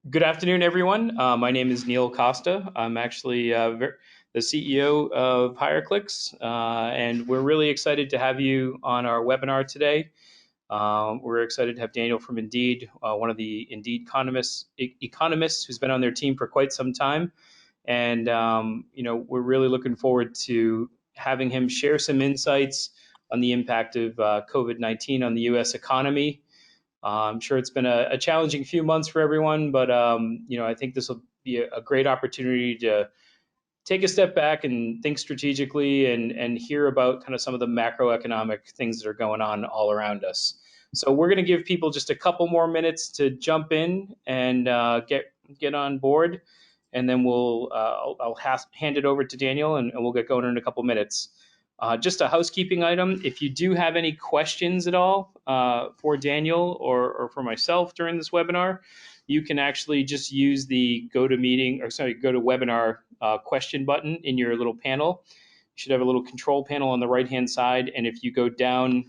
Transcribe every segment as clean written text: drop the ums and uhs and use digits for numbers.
Good afternoon, everyone. My name is Neil Costa. I'm actually the CEO of HireClix, and we're really excited to have you on our webinar today. We're excited to have Daniel from Indeed, one of the Indeed economists who's been on their team for quite some time. And, we're really looking forward to having him share some insights on the impact of COVID-19 on the U.S. economy. I'm sure it's been a challenging few months for everyone, but I think this will be a great opportunity to take a step back and think strategically and hear about kind of some of the macroeconomic things that are going on all around us. So we're going to give people just a couple more minutes to jump in and get on board, and then I'll hand it over to Daniel, and we'll get going in a couple minutes. Just a housekeeping item, if you do have any questions at all for Daniel or for myself during this webinar, you can actually just use the go to webinar question button in your little panel. You should have a little control panel on the right hand side, and if you go down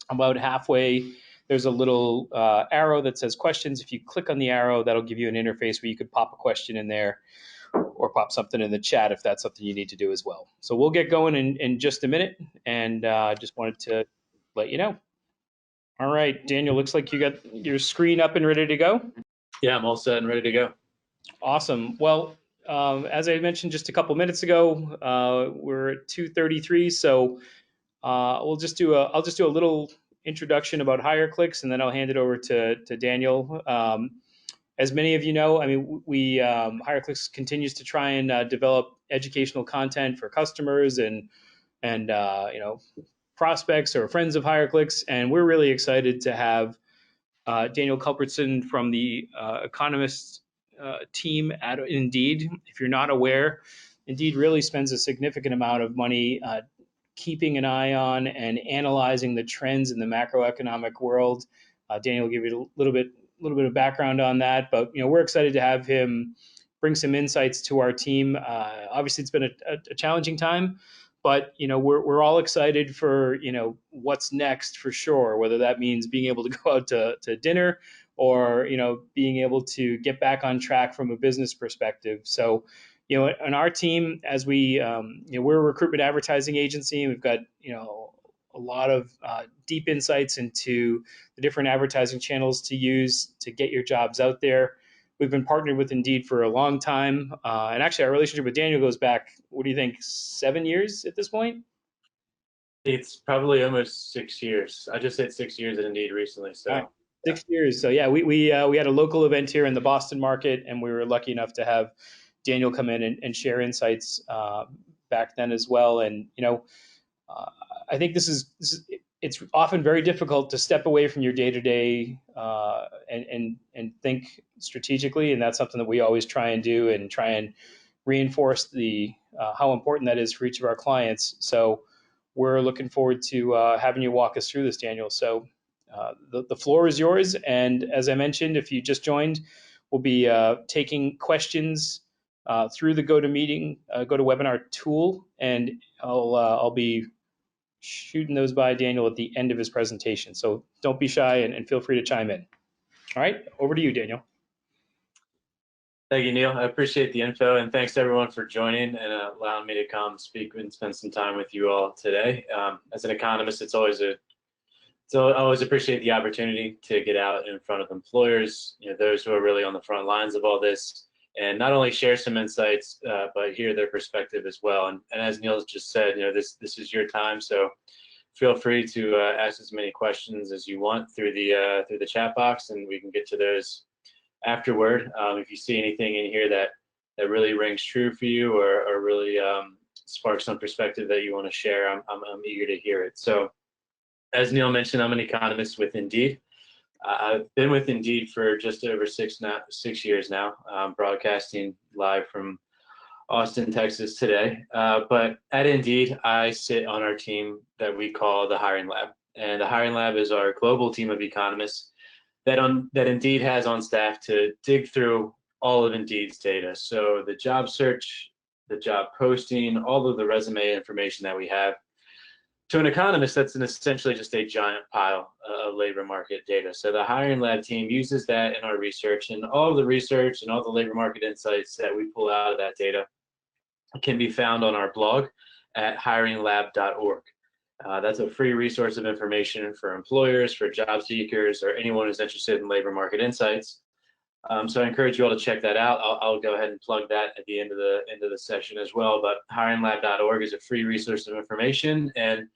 about halfway, there's a little arrow that says questions. If you click on the arrow, that'll give you an interface where you could pop a question in there or pop something in the chat if that's something you need to do as well. So we'll get going in just a minute, and just wanted to let you know. All right, Daniel, looks like you got your screen up and ready to go. Yeah, I'm all set and ready to go. Awesome. Well, as I mentioned just a couple minutes ago, we're at 2:33, so I'll just do a little introduction about HireClix, and then I'll hand it over to Daniel. As many of you know, I mean, HireClix continues to try and develop educational content for customers and prospects or friends of HireClix, and we're really excited to have Daniel Culbertson from the Economist team at Indeed. If you're not aware, Indeed really spends a significant amount of money keeping an eye on and analyzing the trends in the macroeconomic world. Daniel will give you a little bit of background on that, but we're excited to have him bring some insights to our team. Obviously, it's been a challenging time, but we're all excited for what's next for sure. Whether that means being able to go out to dinner or being able to get back on track from a business perspective. So on our team, as we're a recruitment advertising agency, and we've got a lot of deep insights into the different advertising channels to use to get your jobs out there. We've been partnered with Indeed for a long time. And actually, our relationship with Daniel goes back, what do you think, 7 years at this point? It's probably almost 6 years. I just hit 6 years at Indeed recently. So right. 6 years. So yeah, we had a local event here in the Boston market, and we were lucky enough to have Daniel come in and share insights back then as well. And I think it's often very difficult to step away from your day-to-day and think strategically, and that's something that we always try and do and try and reinforce the how important that is for each of our clients. So we're looking forward to having you walk us through this, Daniel. So the floor is yours, and as I mentioned, if you just joined, we'll be taking questions through the GoToWebinar tool, and I'll be shooting those by Daniel at the end of his presentation. So don't be shy and feel free to chime in. All right, over to you, Daniel. Thank you, Neil. I appreciate the info, and thanks to everyone for joining and allowing me to come speak and spend some time with you all today. As an economist, I always appreciate the opportunity to get out in front of employers, those who are really on the front lines of all this, and not only share some insights, but hear their perspective as well. And as Neil just said, this is your time, so feel free to ask as many questions as you want through the chat box, and we can get to those afterward. If you see anything in here that really rings true for you or really sparks some perspective that you want to share, I'm eager to hear it. So, as Neil mentioned, I'm an economist with Indeed. I've been with Indeed for just over 6 years now, broadcasting live from Austin, Texas today. But at Indeed, I sit on our team that we call the Hiring Lab. And the Hiring Lab is our global team of economists that Indeed has on staff to dig through all of Indeed's data. So the job search, the job posting, all of the resume information that we have, To an economist, that's essentially just a giant pile of labor market data. So the hiring lab team uses that in our research, and all of the research and all the labor market insights that we pull out of that data can be found on our blog at hiringlab.org. That's a free resource of information for employers, for job seekers, or anyone who's interested in labor market insights. So I encourage you all to check that out. I'll go ahead and plug that at the end of the session as well. But hiringlab.org is a free resource of information, and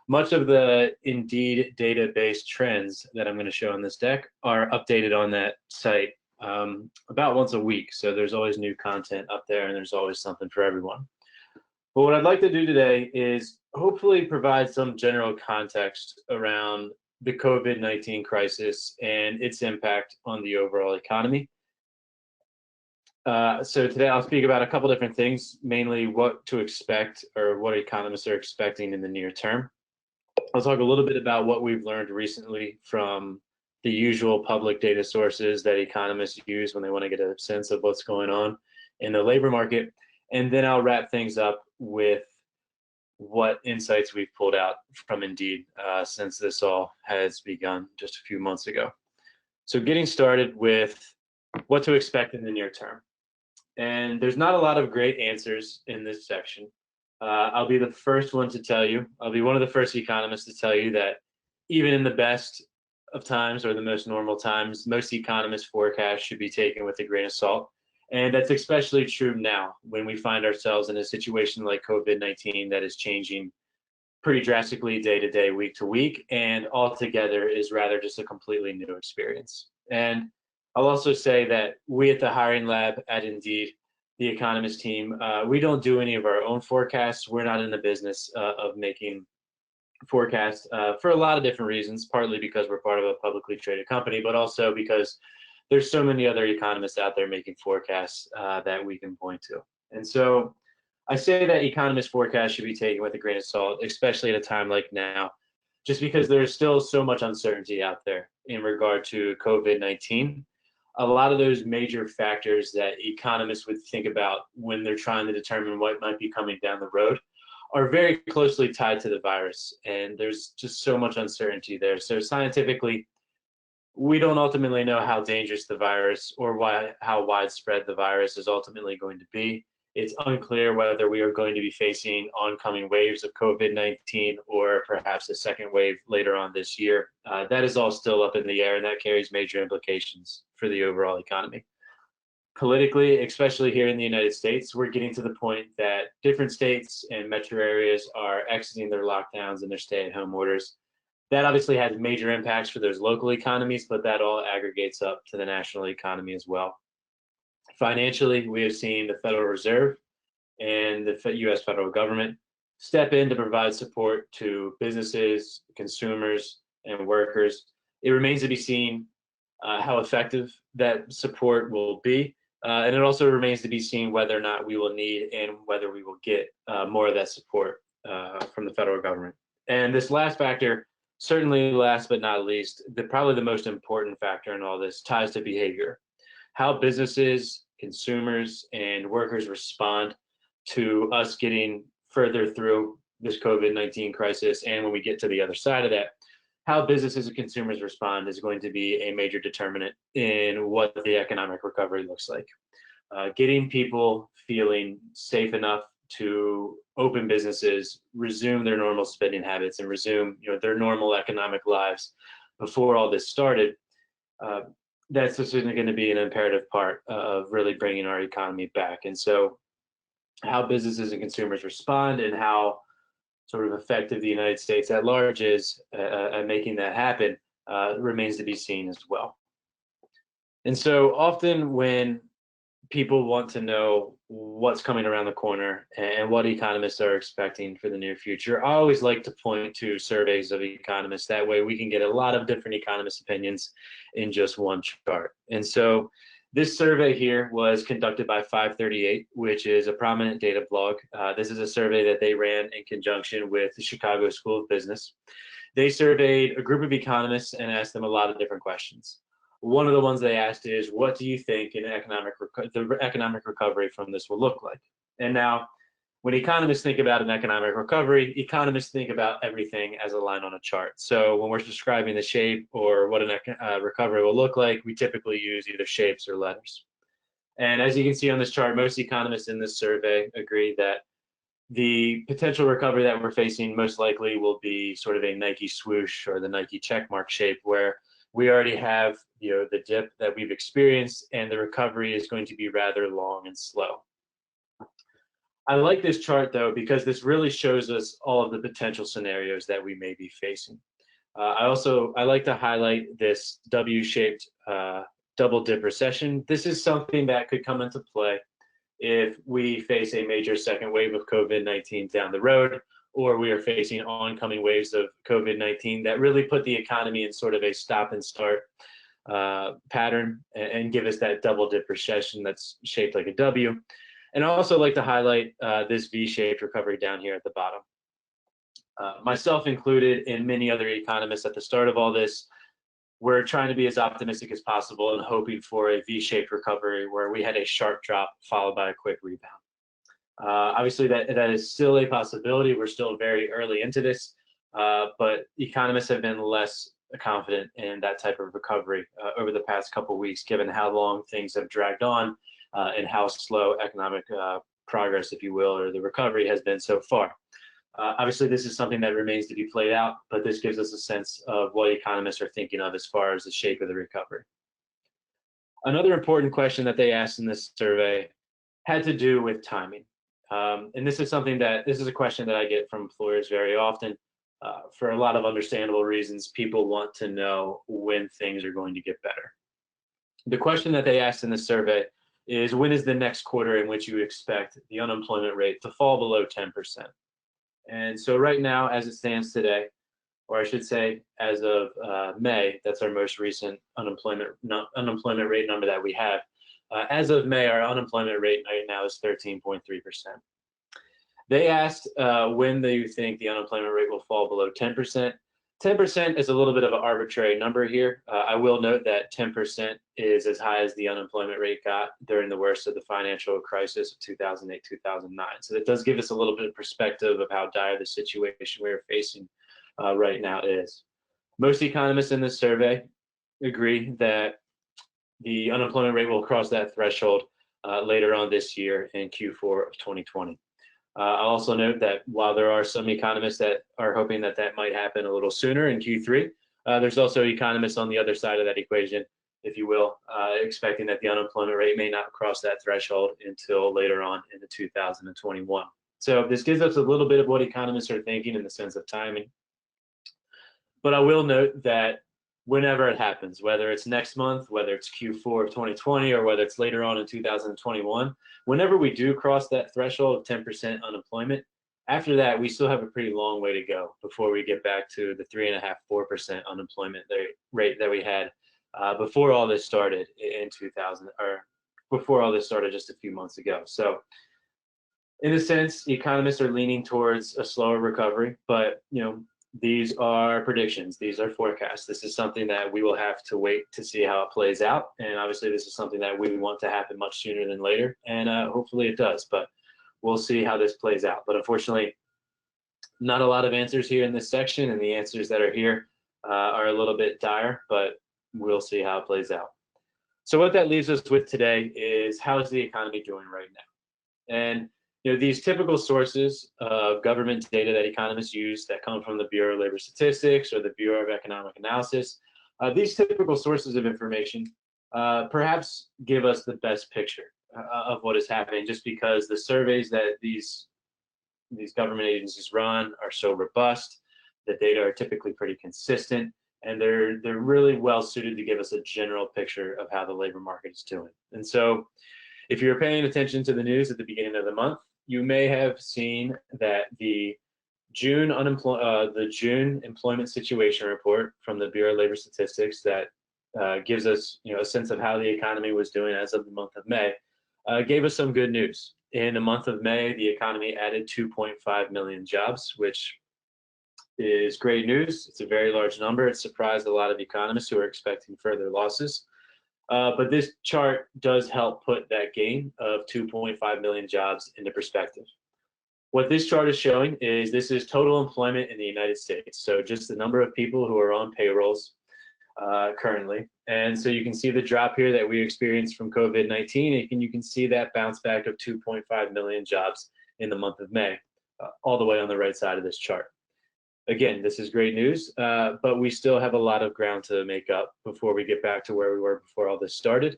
much of the Indeed database trends that I'm going to show in this deck are updated on that site about once a week. So there's always new content up there, and there's always something for everyone. But what I'd like to do today is hopefully provide some general context around the COVID-19 crisis and its impact on the overall economy. So today I'll speak about a couple different things, mainly what to expect or what economists are expecting in the near term. I'll talk a little bit about what we've learned recently from the usual public data sources that economists use when they want to get a sense of what's going on in the labor market. And then I'll wrap things up with what insights we've pulled out from Indeed since this all has begun just a few months ago. So getting started with what to expect in the near term. And there's not a lot of great answers in this section. I'll be the first one to tell you, I'll be one of the first economists to tell you that even in the best of times or the most normal times, most economists' forecasts should be taken with a grain of salt. And that's especially true now when we find ourselves in a situation like COVID-19 that is changing pretty drastically day to day, week to week, and altogether is rather just a completely new experience. And I'll also say that we at the Hiring Lab at Indeed, the Economist team, we don't do any of our own forecasts. We're not in the business of making forecasts for a lot of different reasons, partly because we're part of a publicly traded company, but also because there's so many other economists out there making forecasts that we can point to. And so I say that economist forecasts should be taken with a grain of salt, especially at a time like now, just because there's still so much uncertainty out there in regard to COVID-19. A lot of those major factors that economists would think about when they're trying to determine what might be coming down the road are very closely tied to the virus. And there's just so much uncertainty there. So scientifically, we don't ultimately know how dangerous the virus or how widespread the virus is ultimately going to be. It's unclear whether we are going to be facing oncoming waves of COVID-19 or perhaps a second wave later on this year. That is all still up in the air, and that carries major implications for the overall economy. Politically, especially here in the United States, we're getting to the point that different states and metro areas are exiting their lockdowns and their stay-at-home orders. That obviously has major impacts for those local economies, but that all aggregates up to the national economy as well. Financially, we have seen the Federal Reserve and the U.S. federal government step in to provide support to businesses, consumers, and workers. It remains to be seen how effective that support will be. And it also remains to be seen whether or not we will need and whether we will get more of that support from the federal government. And this last factor, certainly last but not least, probably the most important factor in all this, ties to behavior. How businesses, consumers, and workers respond to us getting further through this COVID-19 crisis, and when we get to the other side of that, how businesses and consumers respond is going to be a major determinant in what the economic recovery looks like. Getting people feeling safe enough to open businesses, resume their normal spending habits, and resume their normal economic lives before all this started, that's certainly going to be an imperative part of really bringing our economy back. And so how businesses and consumers respond and how sort of effective the United States at large is at making that happen remains to be seen as well. And so often when people want to know what's coming around the corner and what economists are expecting for the near future, I always like to point to surveys of economists. That way we can get a lot of different economists' opinions in just one chart. And so this survey here was conducted by 538, which is a prominent data blog. This is a survey that they ran in conjunction with the Chicago School of Business. They surveyed a group of economists and asked them a lot of different questions. One of the ones they asked is, what do you think the economic recovery from this will look like? And now, when economists think about an economic recovery, economists think about everything as a line on a chart. So when we're describing the shape or what a recovery will look like, we typically use either shapes or letters. And as you can see on this chart, most economists in this survey agree that the potential recovery that we're facing most likely will be sort of a Nike swoosh or the Nike checkmark shape, where we already have the dip that we've experienced, and the recovery is going to be rather long and slow. I like this chart though because this really shows us all of the potential scenarios that we may be facing. I like to highlight this W-shaped double dip recession. This is something that could come into play if we face a major second wave of COVID-19 down the road, or we are facing oncoming waves of COVID-19 that really put the economy in sort of a stop and start pattern and give us that double dip recession that's shaped like a W. And I also like to highlight this V-shaped recovery down here at the bottom. Myself included, and many other economists at the start of all this, we're trying to be as optimistic as possible and hoping for a V-shaped recovery where we had a sharp drop followed by a quick rebound. Obviously, that is still a possibility. We're still very early into this, but economists have been less confident in that type of recovery over the past couple of weeks, given how long things have dragged on and how slow economic progress, if you will, or the recovery has been so far. Obviously, this is something that remains to be played out, but this gives us a sense of what economists are thinking of as far as the shape of the recovery. Another important question that they asked in this survey had to do with timing. And this is a question that I get from employers very often. For a lot of understandable reasons, people want to know when things are going to get better. The question that they asked in the survey is, when is the next quarter in which you expect the unemployment rate to fall below 10%? And so right now, as it stands today, or I should say as of May, that's our most recent unemployment rate number that we have. As of May, our unemployment rate right now is 13.3%. They asked when do you think the unemployment rate will fall below 10%. 10% is a little bit of an arbitrary number here. I will note that 10% is as high as the unemployment rate got during the worst of the financial crisis of 2008, 2009. So that does give us a little bit of perspective of how dire the situation we're facing right now is. Most economists in this survey agree that the unemployment rate will cross that threshold later on this year in Q4 of 2020. I'll also note that while there are some economists that are hoping that that might happen a little sooner in Q3, there's also economists on the other side of that equation, if you will, expecting that the unemployment rate may not cross that threshold until later on into 2021. So this gives us a little bit of what economists are thinking in the sense of timing. But I will note that whenever it happens, whether it's next month, whether it's Q4 of 2020, or whether it's later on in 2021, whenever we do cross that threshold of 10% unemployment, after that, we still have a pretty long way to go before we get back to the 3.5%, 4% unemployment rate that we had before all this started in 2000, or before all this started just a few months ago. So in a sense, economists are leaning towards a slower recovery, but these are predictions. These are forecasts. This is something that we will have to wait to see how it plays out. And obviously, this is something that we want to happen much sooner than later. And hopefully it does. But we'll see how this plays out. But unfortunately, not a lot of answers here in this section. And the answers that are here are a little bit dire. But we'll see how it plays out. So what that leaves us with today is, how is the economy doing right now? And these typical sources of government data that economists use that come from the Bureau of Labor Statistics or the Bureau of Economic Analysis, these typical sources of information perhaps give us the best picture of what is happening, just because the surveys that these government agencies run are so robust. The data are typically pretty consistent, and they're really well suited to give us a general picture of how the labor market is doing. And so if you're paying attention to the news at the beginning of the month, you may have seen that the June employment situation report from the Bureau of Labor Statistics that gives us a sense of how the economy was doing as of the month of May gave us some good news. In the month of May, the economy added 2.5 million jobs, which is great news. It's a very large number. It surprised a lot of economists who are expecting further losses. But this chart does help put that gain of 2.5 million jobs into perspective. What this chart is showing is this is total employment in the United States. So just the number of people who are on payrolls currently. And so you can see the drop here that we experienced from COVID-19, and you can see that bounce back of 2.5 million jobs in the month of May, all the way on the right side of this chart. Again, this is great news, but we still have a lot of ground to make up before we get back to where we were before all this started.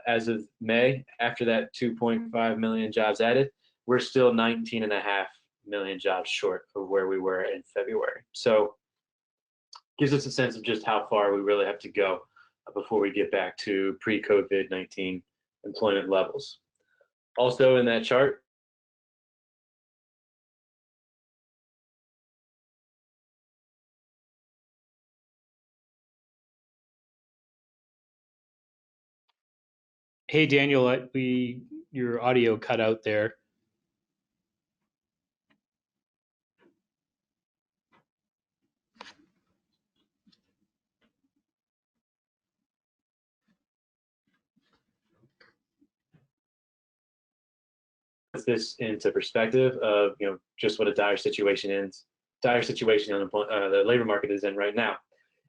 As of May, after that 2.5 million jobs added, we're still 19.5 million jobs short of where we were in February. So gives us a sense of just how far we really have to go before we get back to pre-COVID-19 employment levels. Also in that chart, Hey, Daniel, your audio cut out there. puts this into perspective of just what a dire situation the labor market is in right now.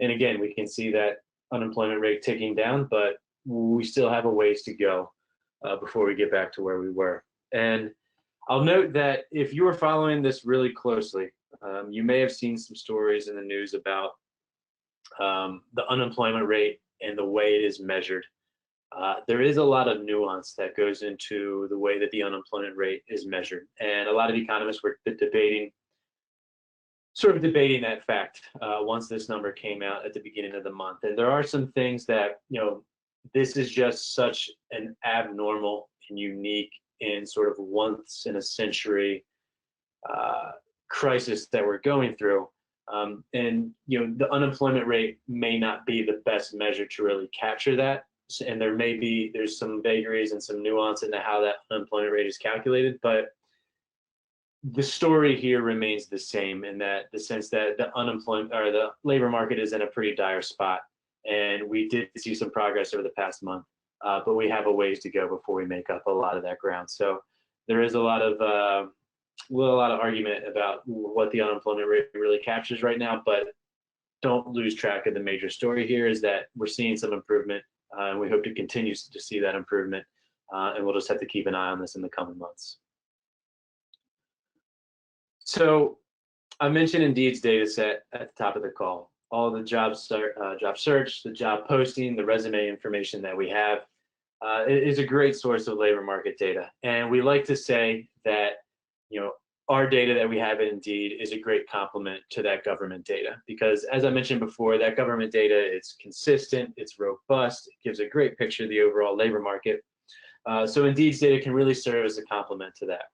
And again, we can see that unemployment rate ticking down, but we still have a ways to go before we get back to where we were. And I'll note that if you were following this really closely, you may have seen some stories in the news about the unemployment rate and the way it is measured. There is a lot of nuance that goes into the way that the unemployment rate is measured. And a lot of economists were debating that fact once this number came out at the beginning of the month. And there are some things that, this is just such an abnormal and unique and sort of once in a century crisis that we're going through. And the unemployment rate may not be the best measure to really capture that. And there's some vagaries and some nuance into how that unemployment rate is calculated, but the story here remains the same in that the sense that the labor market is in a pretty dire spot, and we did see some progress over the past month, but we have a ways to go before we make up a lot of that ground. So there is a lot of argument about what the unemployment rate really captures right now, but don't lose track of the major story here is that we're seeing some improvement, and we hope to continue to see that improvement, and we'll just have to keep an eye on this in the coming months. So I mentioned Indeed's data set at the top of the call. All the job search, the job posting, the resume information that we have is a great source of labor market data. And we like to say that, our data that we have at Indeed is a great complement to that government data, because as I mentioned before, that government data is consistent, it's robust, it gives a great picture of the overall labor market. So Indeed's data can really serve as a complement to that.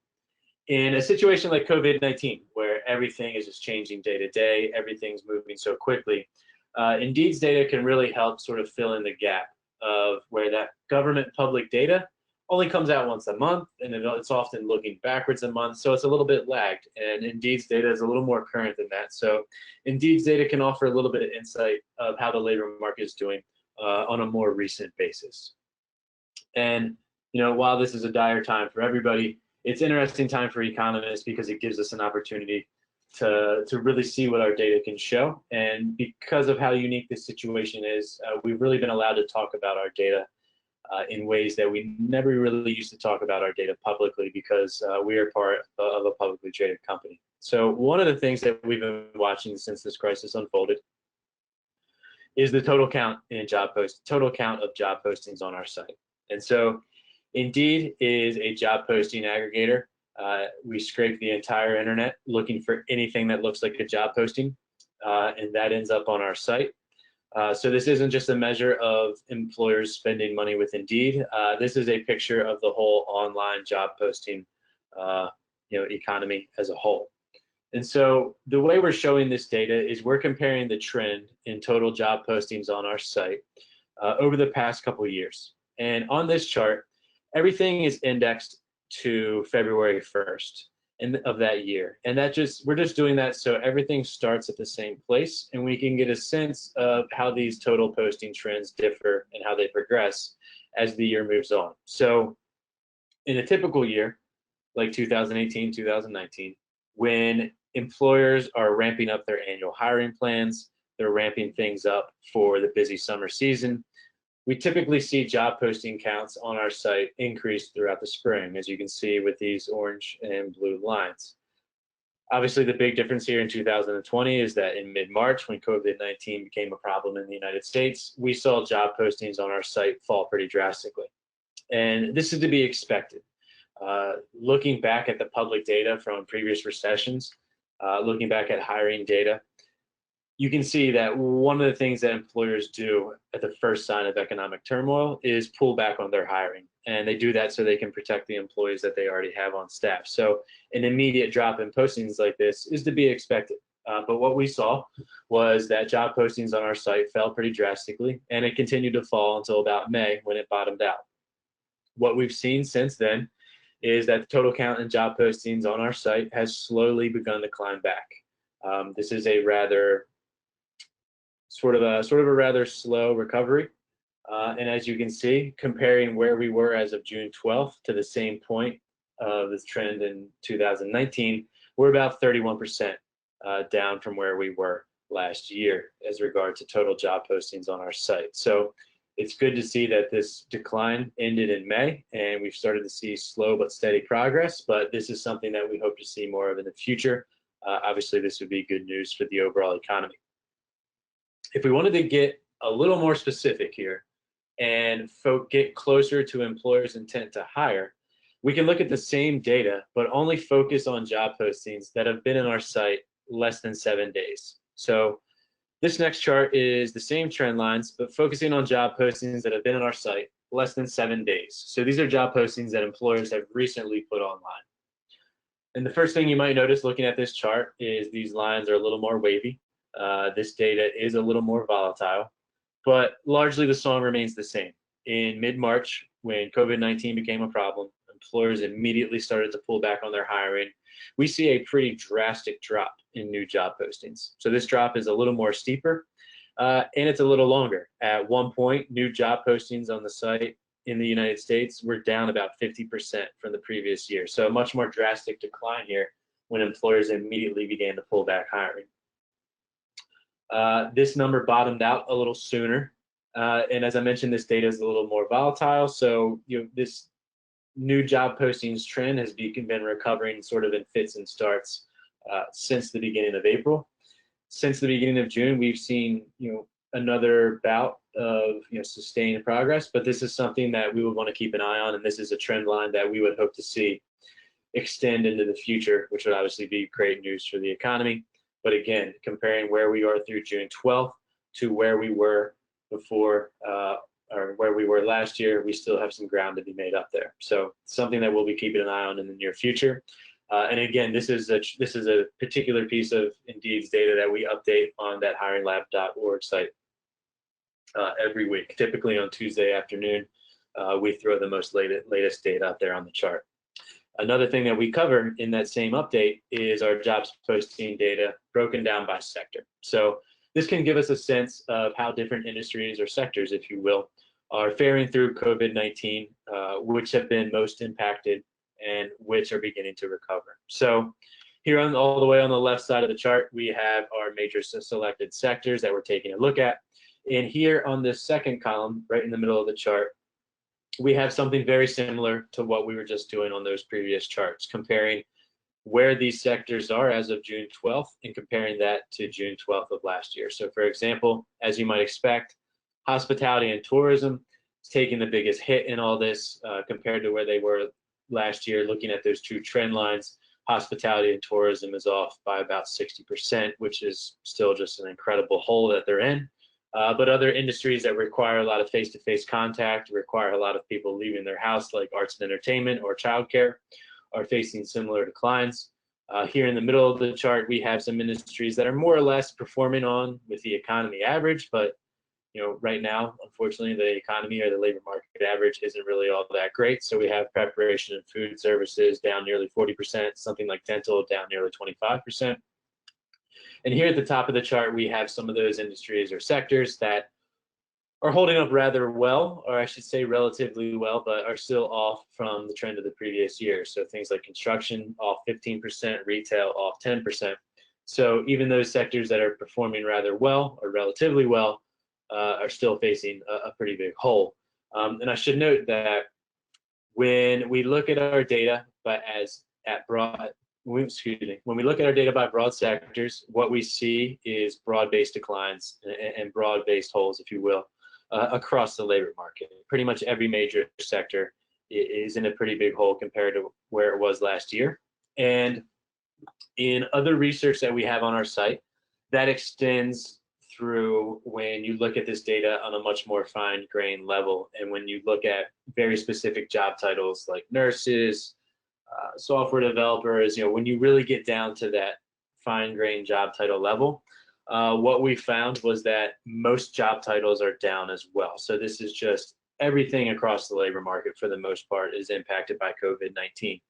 In a situation like COVID-19, where everything is just changing day to day, everything's moving so quickly, Indeed's data can really help sort of fill in the gap of where that government public data only comes out once a month, and it's often looking backwards a month, so it's a little bit lagged. And Indeed's data is a little more current than that. So Indeed's data can offer a little bit of insight of how the labor market is doing on a more recent basis. And while this is a dire time for everybody, it's an interesting time for economists because it gives us an opportunity to really see what our data can show. And because of how unique this situation is, we've really been allowed to talk about our data in ways that we never really used to talk about our data publicly, because we are part of a publicly traded company. So one of the things that we've been watching since this crisis unfolded is the total count of job postings on our site. And so Indeed is a job posting aggregator. We scrape the entire internet looking for anything that looks like a job posting, and that ends up on our site. So this isn't just a measure of employers spending money with Indeed. This is a picture of the whole online job posting, economy as a whole. And so the way we're showing this data is we're comparing the trend in total job postings on our site over the past couple of years. And on this chart, everything is indexed to February 1st of that year. And we're just doing that so everything starts at the same place, and we can get a sense of how these total posting trends differ and how they progress as the year moves on. So in a typical year, like 2018, 2019, when employers are ramping up their annual hiring plans, they're ramping things up for the busy summer season. We typically see job posting counts on our site increase throughout the spring, as you can see with these orange and blue lines. Obviously, the big difference here in 2020 is that in mid-March, when COVID-19 became a problem in the United States, we saw job postings on our site fall pretty drastically. And this is to be expected. Looking back at the public data from previous recessions, looking back at hiring data, you can see that one of the things that employers do at the first sign of economic turmoil is pull back on their hiring. And they do that so they can protect the employees that they already have on staff. So an immediate drop in postings like this is to be expected. But what we saw was that job postings on our site fell pretty drastically, and it continued to fall until about May when it bottomed out. What we've seen since then is that the total count in job postings on our site has slowly begun to climb back. This is a rather sort of a rather slow recovery. And as you can see, comparing where we were as of June 12th to the same point of this trend in 2019, we're about 31% down from where we were last year as regard to total job postings on our site. So it's good to see that this decline ended in May, and we've started to see slow but steady progress, but this is something that we hope to see more of in the future. Obviously, this would be good news for the overall economy. If we wanted to get a little more specific here and get closer to employers' intent to hire, we can look at the same data, but only focus on job postings that have been in our site less than 7 days. So this next chart is the same trend lines, but focusing on job postings that have been in our site less than 7 days. So these are job postings that employers have recently put online. And the first thing you might notice looking at this chart is these lines are a little more wavy. This data is a little more volatile, but largely the song remains the same. In mid-March, when COVID-19 became a problem, employers immediately started to pull back on their hiring. We see a pretty drastic drop in new job postings. So this drop is a little more steeper, and it's a little longer. At one point, new job postings on the site in the United States were down about 50% from the previous year. So a much more drastic decline here when employers immediately began to pull back hiring. This number bottomed out a little sooner. And as I mentioned, this data is a little more volatile. So this new job postings trend has been recovering sort of in fits and starts since the beginning of April. Since the beginning of June, we've seen another bout of sustained progress, but this is something that we would want to keep an eye on, and this is a trend line that we would hope to see extend into the future, which would obviously be great news for the economy. But again, comparing where we are through June 12th to where we were before or where we were last year, we still have some ground to be made up there. So something that we'll be keeping an eye on in the near future. And again, this is a particular piece of Indeed's data that we update on that hiringlab.org site every week. Typically on Tuesday afternoon, we throw the most latest data up there on the chart. Another thing that we cover in that same update is our jobs posting data broken down by sector. So this can give us a sense of how different industries or sectors, if you will, are faring through COVID-19, which have been most impacted and which are beginning to recover. So here all the way on the left side of the chart, we have our major selected sectors that we're taking a look at. And here on this second column, right in the middle of the chart, we have something very similar to what we were just doing on those previous charts, comparing where these sectors are as of June 12th and comparing that to June 12th of last year. So for example, as you might expect, hospitality and tourism is taking the biggest hit in all this compared to where they were last year. Looking at those two trend lines, hospitality and tourism is off by about 60%, which is still just an incredible hole that they're in. But other industries that require a lot of face-to-face contact, require a lot of people leaving their house, like arts and entertainment or childcare, are facing similar declines. Here in the middle of the chart, we have some industries that are more or less performing on with the economy average, but right now, unfortunately, the economy or the labor market average isn't really all that great. So we have preparation and food services down nearly 40%, something like dental down nearly 25%. And here at the top of the chart, we have some of those industries or sectors that are holding up rather well, or I should say relatively well, but are still off from the trend of the previous year. So things like construction off 15%, retail off 10%. So even those sectors that are performing rather well or relatively well are still facing a pretty big hole. And I should note that when we look at our data, but as at broad, excuse me, when we look at our data by broad sectors, what we see is broad-based declines and broad-based holes, if you will, across the labor market. Pretty much every major sector is in a pretty big hole compared to where it was last year. And in other research that we have on our site, that extends through when you look at this data on a much more fine-grained level, and when you look at very specific job titles like nurses, software developers, when you really get down to that fine-grained job title level, what we found was that most job titles are down as well. So this is just everything across the labor market for the most part is impacted by COVID-19.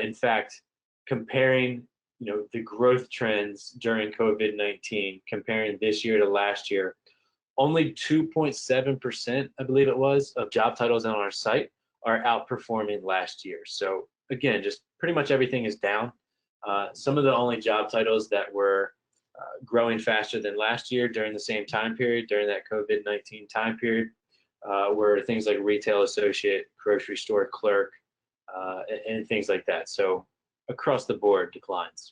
In fact, comparing the growth trends during COVID-19, comparing this year to last year, only 2.7%, I believe it was, of job titles on our site are outperforming last year. So again, just pretty much everything is down. Some of the only job titles that were growing faster than last year during the same time period, during that COVID-19 time period, were things like retail associate, grocery store clerk, and things like that. So across the board declines.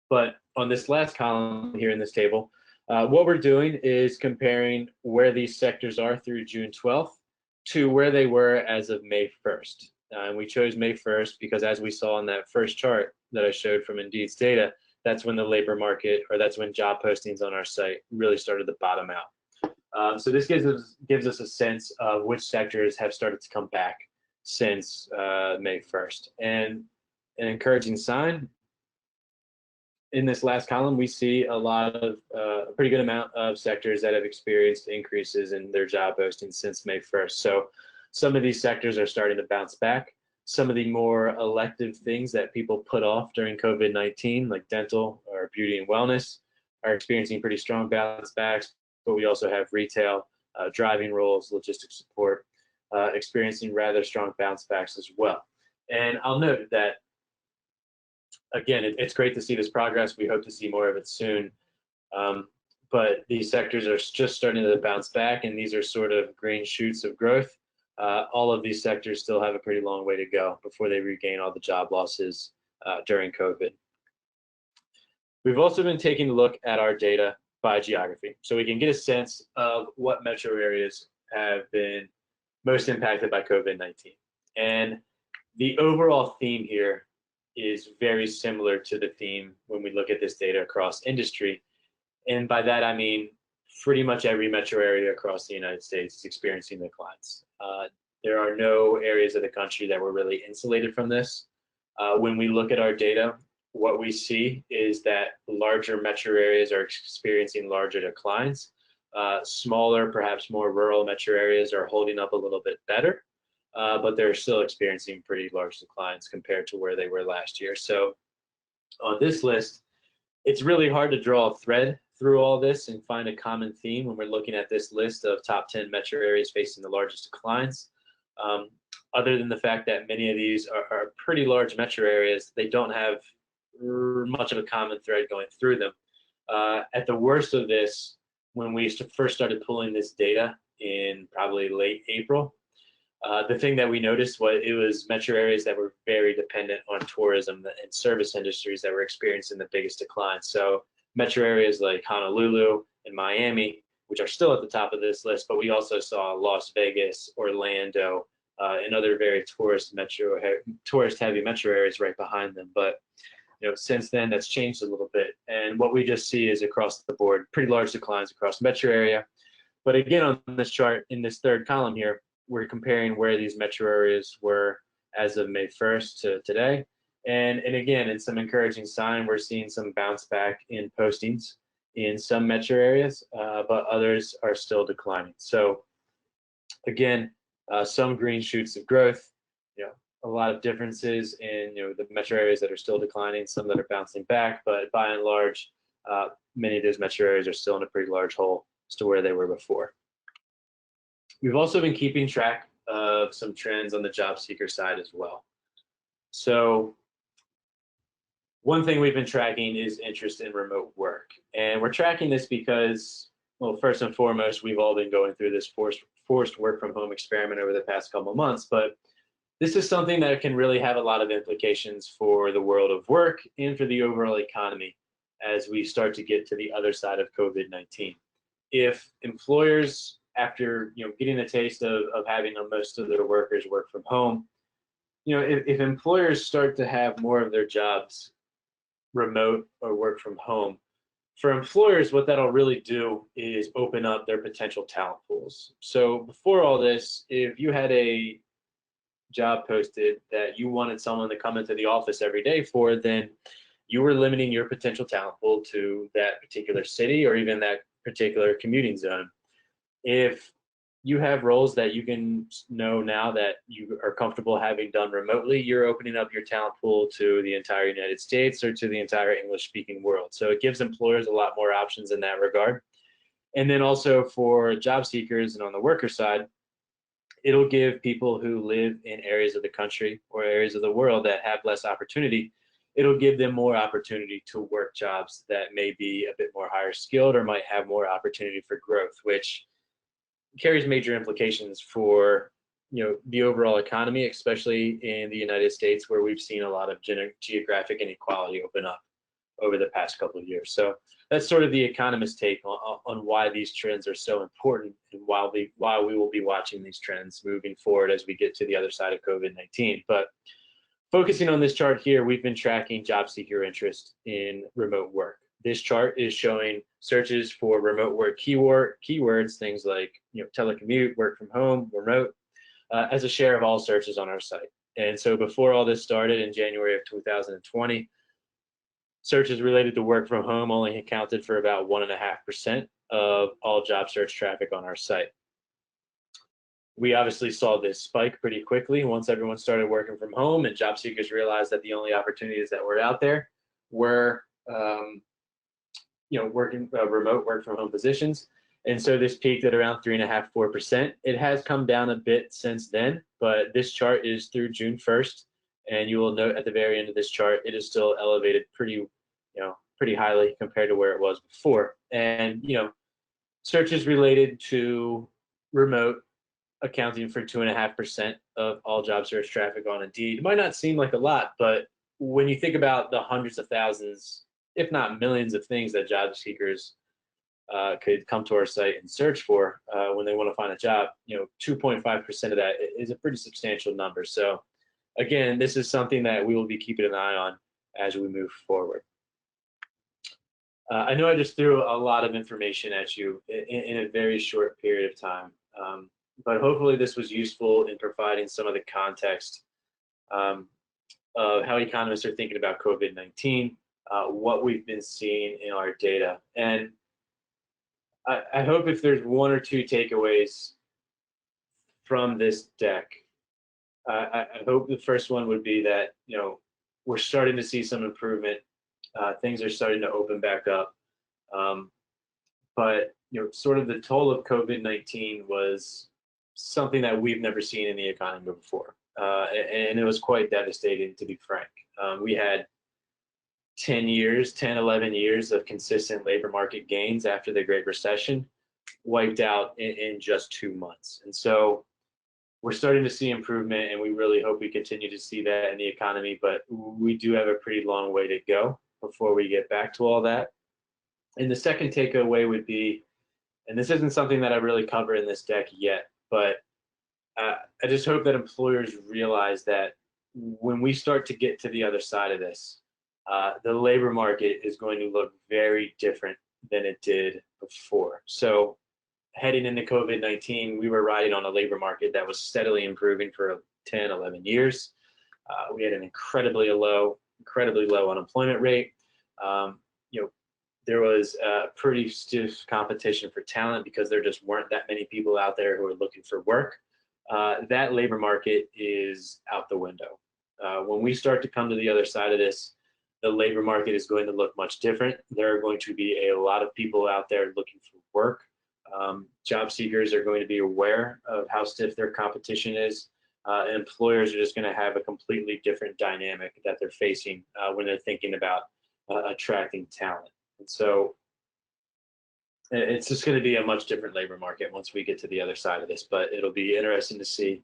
But on this last column here in this table, what we're doing is comparing where these sectors are through June 12th to where they were as of May 1st. And we chose May 1st because, as we saw in that first chart that I showed from Indeed's data, that's when the labor market, or that's when job postings on our site really started to bottom out. So this gives us a sense of which sectors have started to come back since May 1st. And an encouraging sign, in this last column, we see a pretty good amount of sectors that have experienced increases in their job postings since May 1st. So some of these sectors are starting to bounce back. Some of the more elective things that people put off during COVID-19, like dental or beauty and wellness, are experiencing pretty strong bounce backs. But we also have retail, driving roles, logistics support, experiencing rather strong bounce backs as well. And I'll note that, again, it's great to see this progress. We hope to see more of it soon. But these sectors are just starting to bounce back, and these are sort of green shoots of growth. All of these sectors still have a pretty long way to go before they regain all the job losses during COVID. We've also been taking a look at our data by geography, so we can get a sense of what metro areas have been most impacted by COVID-19. And the overall theme here is very similar to the theme when we look at this data across industry. And by that, I mean pretty much every metro area across the United States is experiencing declines. There are no areas of the country that were really insulated from this. When we look at our data, what we see is that larger metro areas are experiencing larger declines. Smaller, perhaps more rural metro areas are holding up a little bit better, but they're still experiencing pretty large declines compared to where they were last year. So on this list, it's really hard to draw a thread through all this and find a common theme when we're looking at this list of top 10 metro areas facing the largest declines. Other than the fact that many of these are pretty large metro areas, they don't have much of a common thread going through them. At the worst of this, when we first started pulling this data in probably late April, the thing that we noticed was it was metro areas that were very dependent on tourism and service industries that were experiencing the biggest decline. So metro areas like Honolulu and Miami, which are still at the top of this list, but we also saw Las Vegas, Orlando, and other very tourist-heavy metro areas right behind them. But since then, that's changed a little bit. And what we just see is across the board, pretty large declines across the metro area. But again, on this chart, in this third column here, we're comparing where these metro areas were as of May 1st to today. And again, it's some encouraging sign. We're seeing some bounce back in postings in some metro areas, but others are still declining. So again, some green shoots of growth, a lot of differences in the metro areas that are still declining, some that are bouncing back, but by and large, many of those metro areas are still in a pretty large hole as to where they were before. We've also been keeping track of some trends on the job seeker side as well. So one thing we've been tracking is interest in remote work. And we're tracking this because, well, first and foremost, we've all been going through this forced work from home experiment over the past couple of months. But this is something that can really have a lot of implications for the world of work and for the overall economy as we start to get to the other side of COVID-19. If employers, after getting a taste of having most of their workers work from home, if employers start to have more of their jobs remote or work from home, for employers, what that'll really do is open up their potential talent pools. So before all this, if you had a job posted that you wanted someone to come into the office every day for, then you were limiting your potential talent pool to that particular city or even that particular commuting zone. If you have roles that you can know now that you are comfortable having done remotely, you're opening up your talent pool to the entire United States or to the entire English-speaking world. So it gives employers a lot more options in that regard. And then also for job seekers and on the worker side, it'll give people who live in areas of the country or areas of the world that have less opportunity, it'll give them more opportunity to work jobs that may be a bit more higher skilled or might have more opportunity for growth, which carries major implications for the overall economy, especially in the United States, where we've seen a lot of geographic inequality open up over the past couple of years. So that's sort of the economist take on why these trends are so important and why we will be watching these trends moving forward as we get to the other side of COVID-19. But focusing on this chart here, we've been tracking job seeker interest in remote work. This chart is showing searches for remote work keywords, things like telecommute, work from home, remote, as a share of all searches on our site. And so before all this started in January of 2020, searches related to work from home only accounted for about 1.5% of all job search traffic on our site. We obviously saw this spike pretty quickly once everyone started working from home and job seekers realized that the only opportunities that were out there were working remote work from home positions. And so this peaked at around 3.5%, 4%. It has come down a bit since then, but this chart is through June 1st. And you will note at the very end of this chart, it is still elevated pretty highly compared to where it was before. And, searches related to remote accounting for 2.5% of all job search traffic on Indeed. It might not seem like a lot, but when you think about the hundreds of thousands, if not millions of things that job seekers could come to our site and search for when they want to find a job, 2.5% of that is a pretty substantial number. So again, this is something that we will be keeping an eye on as we move forward. I know I just threw a lot of information at you in a very short period of time, but hopefully this was useful in providing some of the context of how economists are thinking about COVID-19, what we've been seeing in our data. And I hope if there's one or two takeaways from this deck, I hope the first one would be that, we're starting to see some improvement. Things are starting to open back up. But, sort of the toll of COVID-19 was something that we've never seen in the economy before. And it was quite devastating, to be frank. We had 10, 11 years of consistent labor market gains after the Great Recession wiped out in just 2 months. And so we're starting to see improvement, and we really hope we continue to see that in the economy, but we do have a pretty long way to go before we get back to all that. And the second takeaway would be, and this isn't something that I really cover in this deck yet, but I just hope that employers realize that when we start to get to the other side of this, the labor market is going to look very different than it did before. So heading into COVID-19, we were riding on a labor market that was steadily improving for 10, 11 years. We had an incredibly low unemployment rate. There was a pretty stiff competition for talent because there just weren't that many people out there who were looking for work. That labor market is out the window. When we start to come to the other side of this, the labor market is going to look much different. There are going to be a lot of people out there looking for work. Job seekers are going to be aware of how stiff their competition is. Employers are just going to have a completely different dynamic that they're facing when they're thinking about attracting talent. And so it's just going to be a much different labor market once we get to the other side of this, but it'll be interesting to see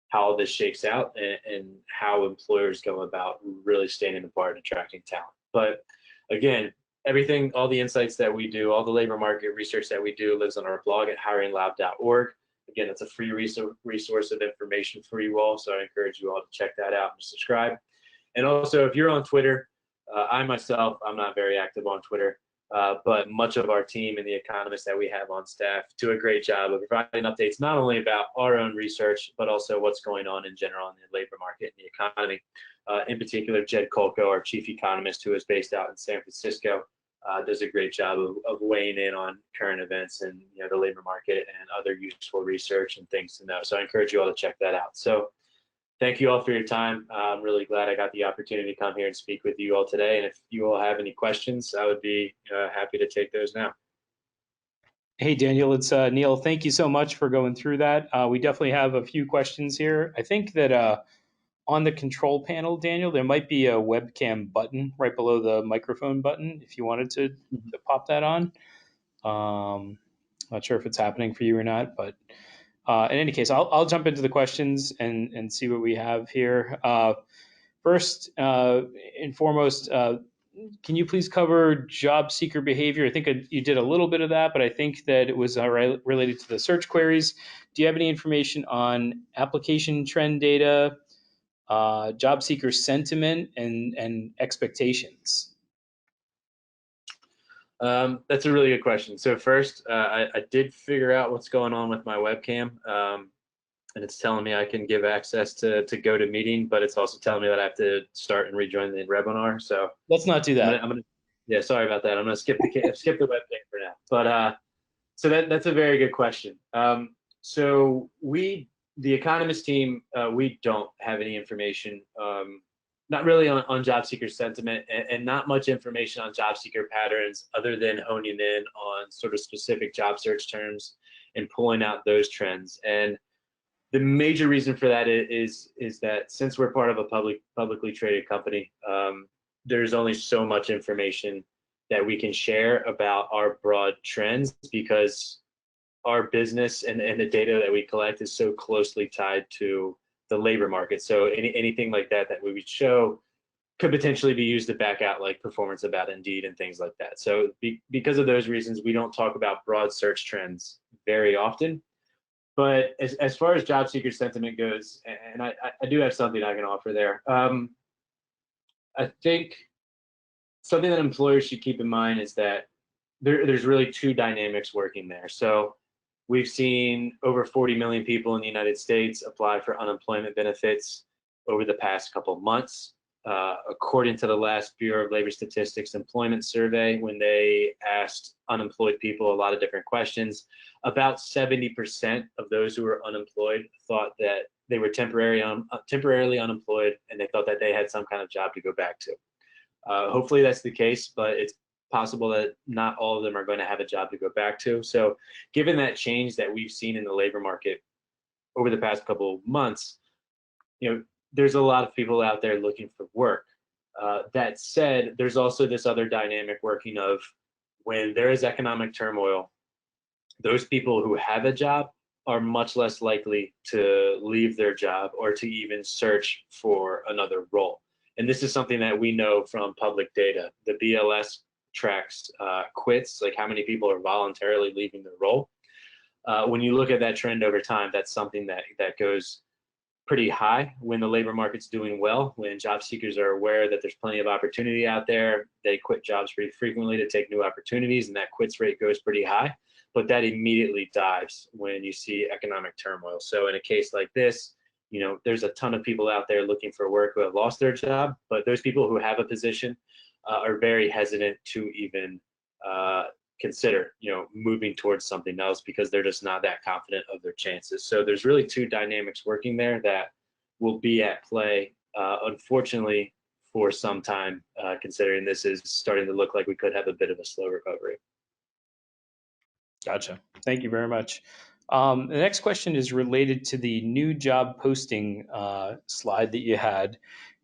how this shakes out and how employers go about really standing apart and attracting talent. But again, everything, all the insights that we do, all the labor market research that we do lives on our blog at hiringlab.org. Again, it's a free resource of information for you all, so I encourage you all to check that out and subscribe. And also, if you're on Twitter, I myself, I'm not very active on Twitter, but much of our team and the economists that we have on staff do a great job of providing updates not only about our own research, but also what's going on in general in the labor market and the economy. In particular, Jed Kolko, our chief economist, who is based out in San Francisco, does a great job of weighing in on current events and the labor market and other useful research and things to know. So I encourage you all to check that out. So thank you all for your time. I'm really glad I got the opportunity to come here and speak with you all today. And if you all have any questions, I would be happy to take those now. Hey, Daniel, it's Neil. Thank you so much for going through that. We definitely have a few questions here. I think that on the control panel, Daniel, there might be a webcam button right below the microphone button if you wanted to pop that on. Not sure if it's happening for you or not, but in any case, I'll jump into the questions and see what we have here. First and foremost, can you please cover job seeker behavior? I think you did a little bit of that, but I think that it was related to the search queries. Do you have any information on application trend data, job seeker sentiment, and expectations? That's a really good question. So first, I did figure out what's going on with my webcam, and it's telling me I can give access to GoToMeeting, but it's also telling me that I have to start and rejoin the webinar. So let's not do that. Yeah, sorry about that. I'm gonna skip the webcam for now. But so that's a very good question. So the Economist team, we don't have any information. Not really on job seeker sentiment and not much information on job seeker patterns other than honing in on sort of specific job search terms and pulling out those trends. And the major reason for that is that since we're part of a publicly traded company, there's only so much information that we can share about our broad trends because our business and the data that we collect is so closely tied to the labor market. So anything like that we would show could potentially be used to back out like performance about Indeed and things like that. So because of those reasons, we don't talk about broad search trends very often. But as far as job seeker sentiment goes, and I do have something I can offer there. I think something that employers should keep in mind is that there's really two dynamics working there. So we've seen over 40 million people in the United States apply for unemployment benefits over the past couple of months. According to the last Bureau of Labor Statistics employment survey, when they asked unemployed people a lot of different questions, about 70% of those who were unemployed thought that they were temporarily unemployed and they thought that they had some kind of job to go back to. Hopefully that's the case, but it's possible that not all of them are going to have a job to go back to. So given that change that we've seen in the labor market over the past couple of months, there's a lot of people out there looking for work. That said, there's also this other dynamic working of when there is economic turmoil, those people who have a job are much less likely to leave their job or to even search for another role. And this is something that we know from public data. The BLS tracks quits, like how many people are voluntarily leaving their role. When you look at that trend over time, that's something that goes pretty high when the labor market's doing well. When job seekers are aware that there's plenty of opportunity out there, they quit jobs pretty frequently to take new opportunities, and that quits rate goes pretty high. But that immediately dives when you see economic turmoil. So in a case like this, there's a ton of people out there looking for work who have lost their job, but those people who have a position are very hesitant to even consider, moving towards something else because they're just not that confident of their chances. So there's really two dynamics working there that will be at play, unfortunately, for some time, considering this is starting to look like we could have a bit of a slow recovery. Gotcha. Thank you very much. The next question is related to the new job posting slide that you had.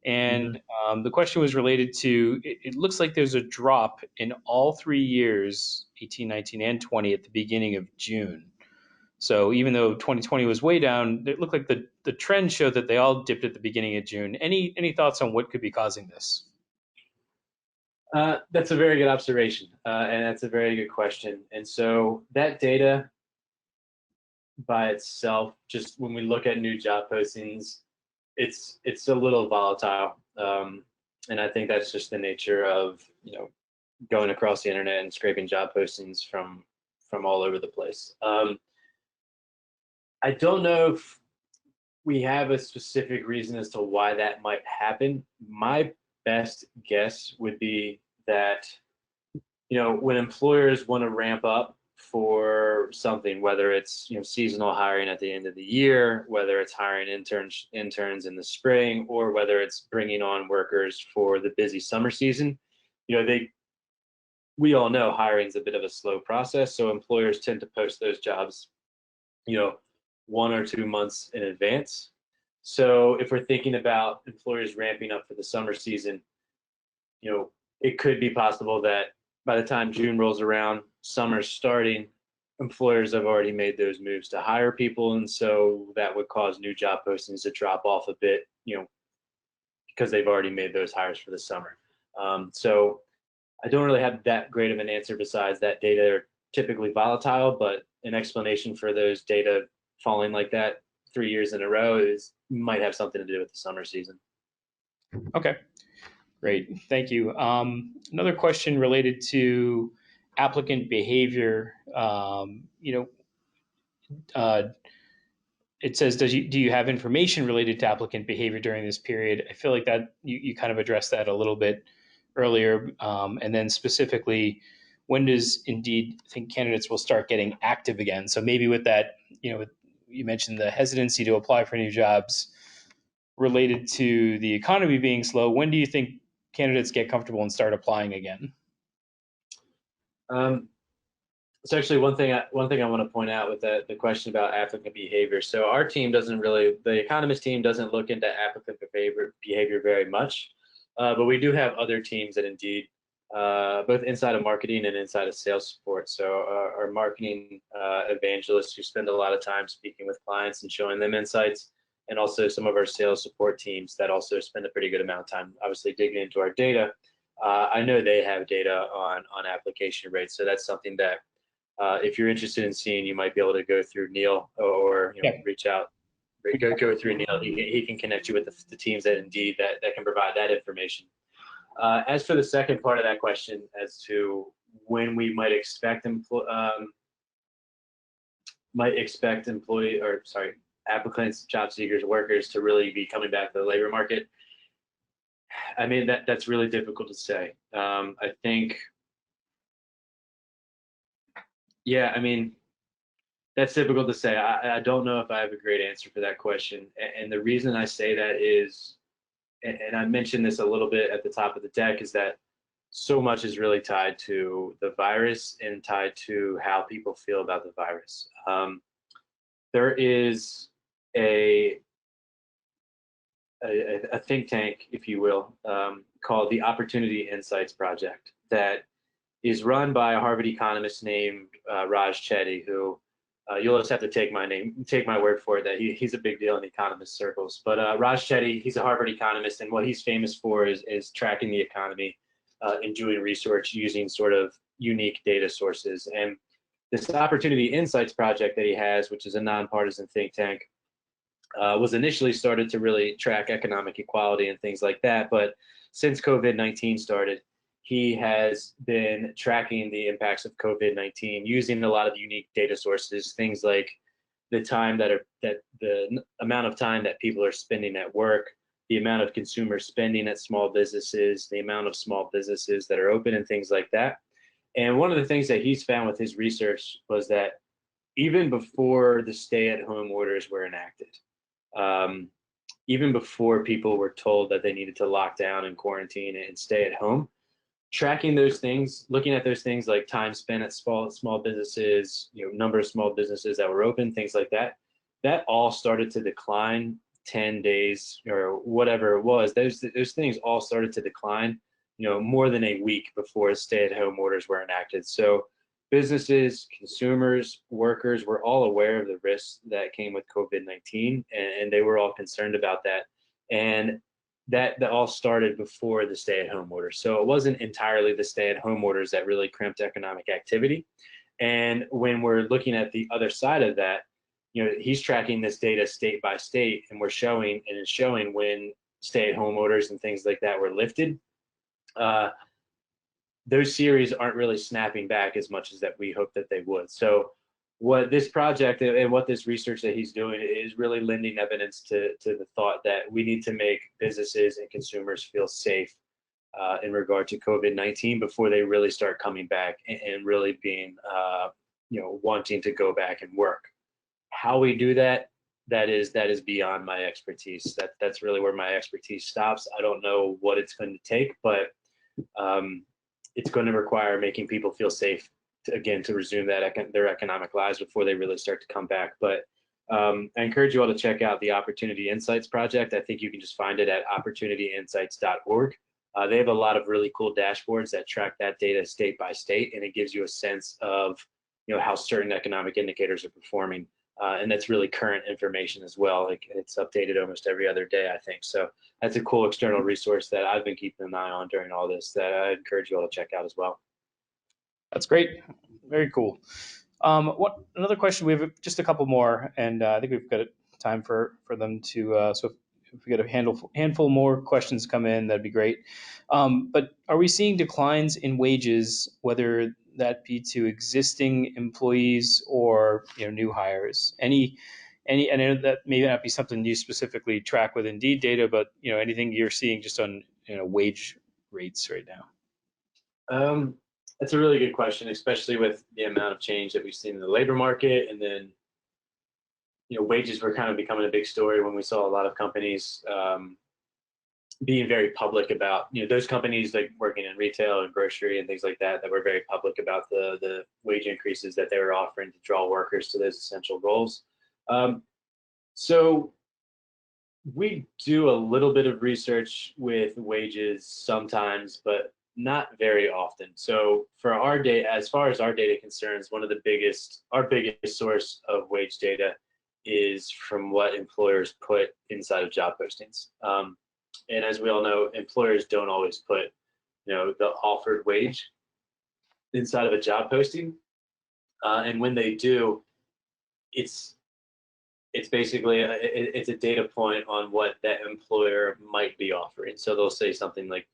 Mm-hmm. And the question was related to it looks like there's a drop in all 3 years, 18, 19, and 20, at the beginning of June. So even though 2020 was way down, it looked like the trend showed that they all dipped at the beginning of June. Any thoughts on what could be causing this? That's a very good observation, and that's a very good question. And so that data by itself, just when we look at new job postings, it's a little volatile, and I think that's just the nature of going across the internet and scraping job postings from all over the place. I don't know if we have a specific reason as to why that might happen. My best guess would be that when employers want to ramp up for something, whether it's seasonal hiring at the end of the year, whether it's hiring interns in the spring, or whether it's bringing on workers for the busy summer season, they we all know hiring is a bit of a slow process, so employers tend to post those jobs, 1 or 2 months in advance. So if we're thinking about employers ramping up for the summer season, it could be possible that by the time June rolls around, summer's starting, employers have already made those moves to hire people, and so that would cause new job postings to drop off a bit, because they've already made those hires for the summer. So I don't really have that great of an answer besides that data are typically volatile, but an explanation for those data falling like that 3 years in a row is might have something to do with the summer season. Okay. Great, thank you. Another question related to applicant behavior. Uh, it says, do you have information related to applicant behavior during this period? I feel like that you kind of addressed that a little bit earlier. And then specifically, when does Indeed think candidates will start getting active again? So maybe with that, you mentioned the hesitancy to apply for new jobs related to the economy being slow. When do you think candidates get comfortable and start applying again? Um, it's actually one thing I want to point out with the question about applicant behavior. So our team doesn't really, the economist team doesn't look into applicant behavior very much, but we do have other teams that Indeed, both inside of marketing and inside of sales support. So our marketing evangelists who spend a lot of time speaking with clients and showing them insights, and also some of our sales support teams that also spend a pretty good amount of time, obviously digging into our data. I know they have data on application rates, so that's something that if you're interested in seeing, you might be able to go through Neil or Yeah. reach out, go through Neil. He can connect you with the teams at Indeed that can provide that information. As for the second part of that question, as to when we might expect applicants, job seekers, workers to really be coming back to the labor market, I mean that's really difficult to say. I think, yeah, I mean that's difficult to say. I don't know if I have a great answer for that question, and the reason I say that is, and I mentioned this a little bit at the top of the deck, is that so much is really tied to the virus and tied to how people feel about the virus. There is a, a think tank, if you will, called the Opportunity Insights Project that is run by a Harvard economist named Raj Chetty, who you'll just have to take my word for it that he's a big deal in economist circles. But Raj Chetty, he's a Harvard economist, and what he's famous for is tracking the economy and doing research using sort of unique data sources. And this Opportunity Insights project that he has, which is a nonpartisan think tank, was initially started to really track economic equality and things like that. But since COVID-19 started, he has been tracking the impacts of COVID-19 using a lot of unique data sources, things like the amount of time that people are spending at work, the amount of consumer spending at small businesses, the amount of small businesses that are open, and things like that. And one of the things that he's found with his research was that even before the stay-at-home orders were enacted, um, even before people were told that they needed to lock down and quarantine and stay at home, tracking those things, looking at those things like time spent at small businesses, number of small businesses that were open, things like that. That all started to decline 10 days or whatever it was. Those things all started to decline, more than a week before stay-at-home orders were enacted. So businesses, consumers, workers were all aware of the risks that came with COVID-19, and they were all concerned about that. And that all started before the stay-at-home orders. So it wasn't entirely the stay-at-home orders that really crimped economic activity. And when we're looking at the other side of that, he's tracking this data state by state, and it's showing when stay-at-home orders and things like that were lifted. Those series aren't really snapping back as much as that we hoped that they would. So what this project and what this research that he's doing is really lending evidence to the thought that we need to make businesses and consumers feel safe in regard to COVID-19 before they really start coming back and really being, wanting to go back and work. How we do that, that is beyond my expertise. That's really where my expertise stops. I don't know what it's going to take, but it's going to require making people feel safe to resume their economic lives before they really start to come back. But I encourage you all to check out the Opportunity Insights project. I think you can just find it at opportunityinsights.org. They have a lot of really cool dashboards that track that data state by state, and it gives you a sense of how certain economic indicators are performing. And that's really current information as well. Like, it's updated almost every other day, I think. So that's a cool external resource that I've been keeping an eye on during all this that I encourage you all to check out as well. That's great. Very cool. Another question? We have just a couple more, and I think we've got time for them to. So if we get a handful more questions come in, that'd be great. But are we seeing declines in wages, whether that be to existing employees or new hires? Any, I know that may not be something you specifically track with Indeed data, but anything you're seeing just on wage rates right now? That's a really good question, especially with the amount of change that we've seen in the labor market. And then, wages were kind of becoming a big story when we saw a lot of companies being very public about, those companies like working in retail and grocery and things like that, that were very public about the wage increases that they were offering to draw workers to those essential roles. So we do a little bit of research with wages sometimes, but not very often. So for our data, as far as our data concerns, our biggest source of wage data is from what employers put inside of job postings. And as we all know, employers don't always put, the offered wage inside of a job posting. And when they do, it's basically it's a data point on what that employer might be offering. So they'll say something like,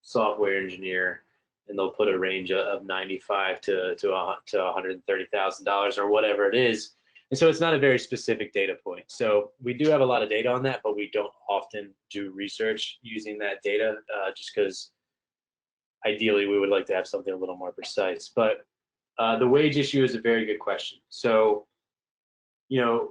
software engineer, and they'll put a range of 95 to $130,000 or whatever it is. And so it's not a very specific data point. So we do have a lot of data on that, but we don't often do research using that data just because ideally we would like to have something a little more precise. But the wage issue is a very good question. So,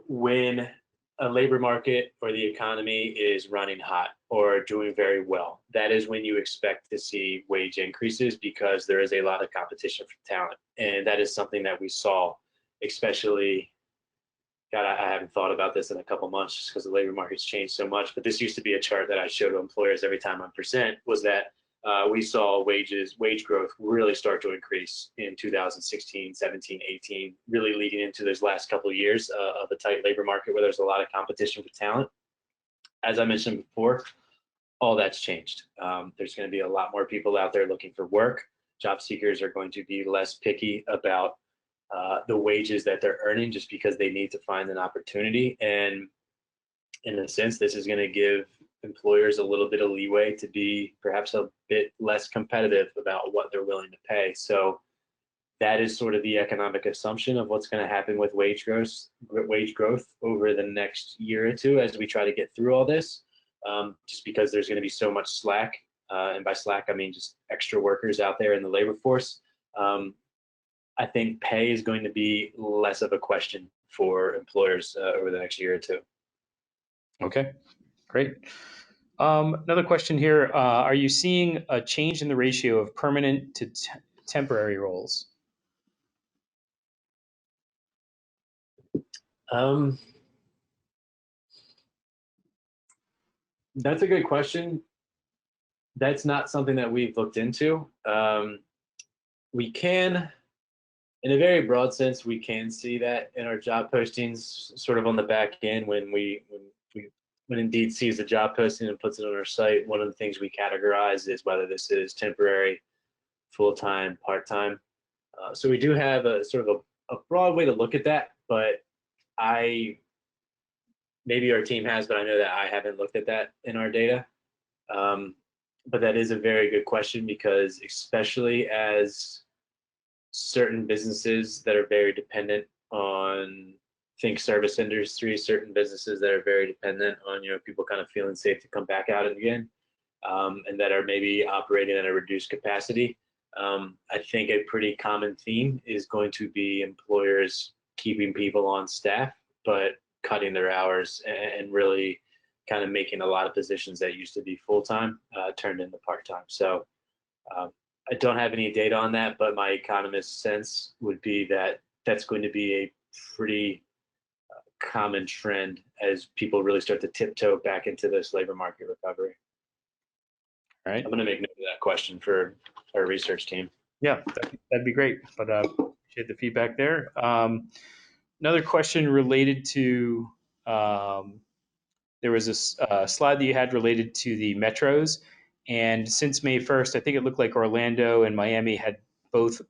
when a labor market or the economy is running hot or doing very well, that is when you expect to see wage increases because there is a lot of competition for talent. And that is something that we saw, especially, God, I haven't thought about this in a couple months just because the labor market's changed so much. But this used to be a chart that I showed to employers every time I present, was that we saw wage growth really start to increase in 2016, 17, 18, really leading into those last couple of years of a tight labor market where there's a lot of competition for talent. As I mentioned before, all that's changed. There's going to be a lot more people out there looking for work. Job seekers are going to be less picky about the wages that they're earning just because they need to find an opportunity. And in a sense, this is going to give employers a little bit of leeway to be perhaps a bit less competitive about what they're willing to pay. So that is sort of the economic assumption of what's going to happen with wage growth over the next year or two as we try to get through all this, just because there's going to be so much slack. And by slack, I mean just extra workers out there in the labor force. I think pay is going to be less of a question for employers over the next year or two. Okay, great. Another question here. Are you seeing a change in the ratio of permanent to temporary roles? Um, that's a good question. That's not something that we've looked into. We can, in a very broad sense, we can see that in our job postings, sort of on the back end when Indeed sees a job posting and puts it on our site. One of the things we categorize is whether this is temporary, full-time, part-time. So we do have a sort of a broad way to look at that, but I maybe our team has, but I know that I haven't looked at that in our data. Um, but that is a very good question because especially as certain businesses that are very dependent on think service industry, certain businesses that are very dependent on people kind of feeling safe to come back out again, and that are maybe operating at a reduced capacity. I think a pretty common theme is going to be employers keeping people on staff, but cutting their hours and really kind of making a lot of positions that used to be full time turned into part time. So um, I don't have any data on that, but my economist sense would be that that's going to be a pretty common trend as people really start to tiptoe back into this labor market recovery. All right. I'm going to make note of that question for our research team. Yeah, that'd be great. But appreciate the feedback there. Another question related to there was a slide that you had related to the metros, and since May 1st, I think it looked like Orlando and Miami had both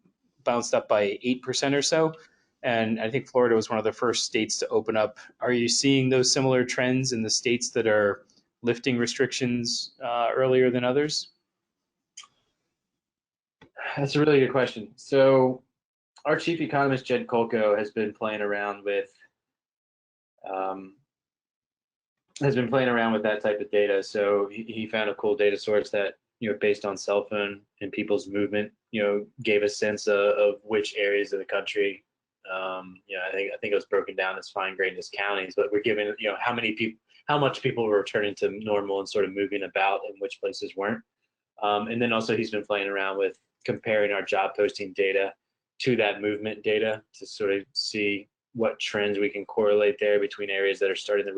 bounced up by 8% or so, and I think Florida was one of the first states to open up. Are you seeing those similar trends in the states that are lifting restrictions earlier than others? That's a really good question. So our chief economist, Jed Kolko, um, has been playing around with that type of data. So he found a cool data source that, based on cell phone and people's movement, gave a sense of which areas of the country. I think it was broken down as fine grained as counties, but we're given, how much people were returning to normal and sort of moving about and which places weren't. And then also he's been playing around with comparing our job posting data to that movement data to sort of see what trends we can correlate there between areas that are starting to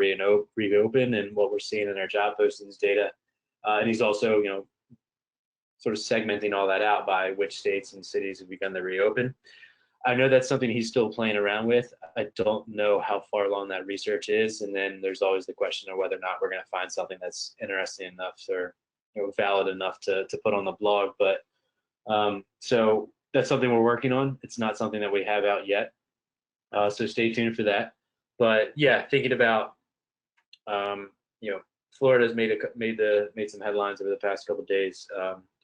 reopen and what we're seeing in our job postings data. And he's also, sort of segmenting all that out by which states and cities have begun to reopen. I know that's something he's still playing around with. I don't know how far along that research is. And then there's always the question of whether or not we're going to find something that's interesting enough or valid enough to put on the blog. But so that's something we're working on. It's not something that we have out yet. So stay tuned for that. But yeah, thinking about um, you know, Florida's made some headlines over the past couple of days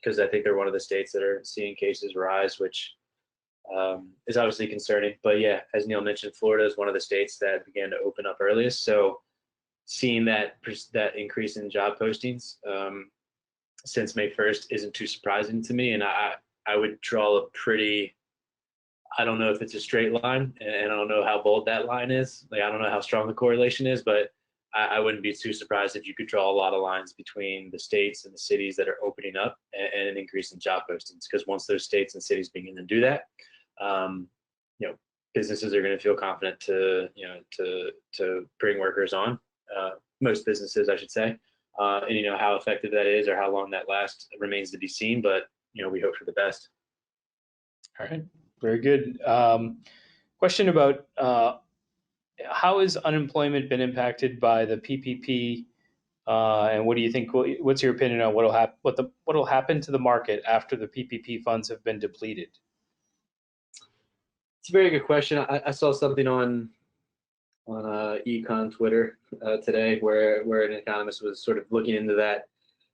because I think they're one of the states that are seeing cases rise, which is obviously concerning. But yeah, as Neil mentioned, Florida is one of the states that began to open up earliest. So seeing that increase in job postings since May 1st isn't too surprising to me, and I would draw a pretty, I don't know if it's a straight line, and I don't know how bold that line is. Like I don't know how strong the correlation is, but I wouldn't be too surprised if you could draw a lot of lines between the states and the cities that are opening up and an increase in job postings. Because once those states and cities begin to do that, um, you know, businesses are going to feel confident to to bring workers on. Most businesses, I should say, and how effective that is or how long that lasts remains to be seen. But we hope for the best. All right, very good. Question about how has unemployment been impacted by the PPP, and what do you think? What's your opinion on what'll happen to the market after the PPP funds have been depleted? It's a very good question. I saw something on econ Twitter today where an economist was sort of looking into that.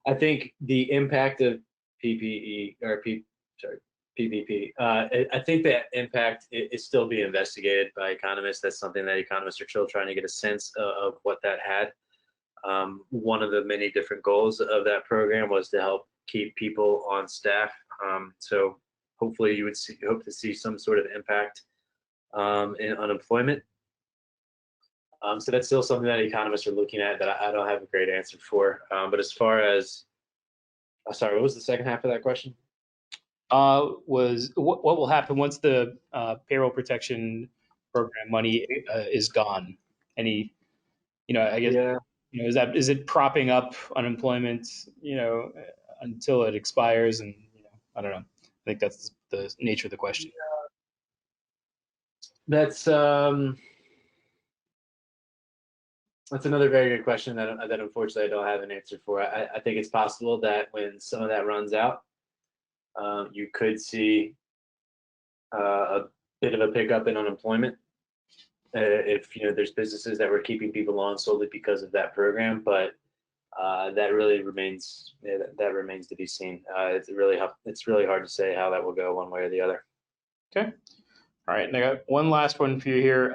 I think the impact of PPP. I think that impact is still being investigated by economists. That's something that economists are still trying to get a sense of what that had. One of the many different goals of that program was to help keep people on staff. So hopefully you would hope to see some sort of impact in unemployment. So that's still something that economists are looking at that I don't have a great answer for. But as far as, sorry, what was the second half of that question? Was what will happen once the payroll protection program money is gone? Any, I guess, Yeah, is it propping up unemployment, until it expires? And I don't know. I think that's the nature of the question. that's that's another very good question that unfortunately I don't have an answer for. I think it's possible that when some of that runs out, you could see a bit of a pickup in unemployment if there's businesses that were keeping people on solely because of that program. But that really remains that remains to be seen. It's really hard to say how that will go one way or the other. Okay. All right. And I got one last one for you here.